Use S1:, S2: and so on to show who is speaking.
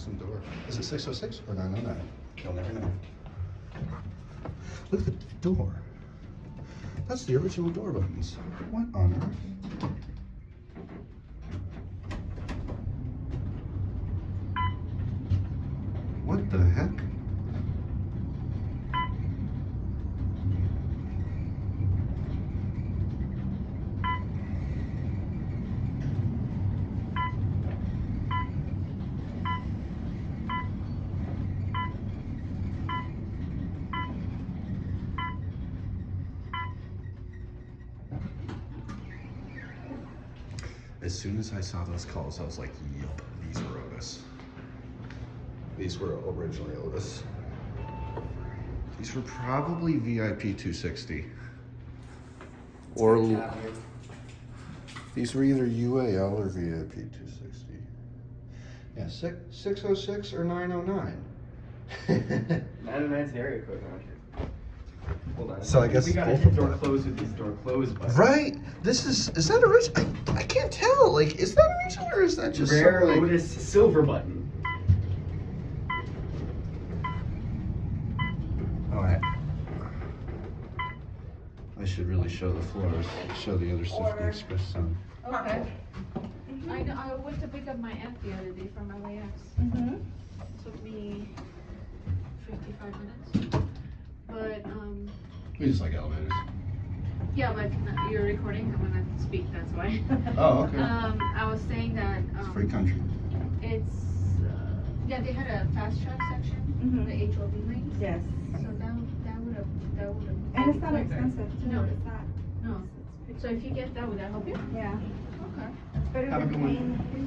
S1: custom door. Is it 606 or 909? You'll never know. Look at the door. That's the original door buttons. What on earth? What the heck? As soon as I saw those calls, I was like, yup, these were Otis. These were originally Otis. These were probably VIP 260. Or these were either UAL or VIP 260. Yeah, 606 or 909.
S2: 909's the area code around here. Hold on.
S1: So I guess
S2: we gotta
S1: both
S2: hit
S1: of
S2: door
S1: them.
S2: close with these door close buttons.
S1: Right? This is that original? I can't tell. Like, is that original or is that just
S2: Rare
S1: some, like...
S2: Otis silver button.
S1: Alright. I should really show the floors, show the other stuff, the express zone.
S3: Okay. I know, I went to pick up my aunt the other day from LAX. Took me 55 minutes. But,
S1: We just like elevators.
S3: yeah, but you're recording, I'm gonna speak, that's why.
S1: Oh, okay.
S3: I was saying that,
S1: It's free country.
S3: it's, yeah, they had a fast track section, the HOV lanes.
S4: Yes.
S3: So that would have.
S4: And it's not expensive too.
S3: No.
S4: It's not.
S3: No. So if you get that, would that help you?
S4: Yeah.
S3: Okay.
S4: It's better
S1: Have a
S4: than
S1: good one.
S4: paying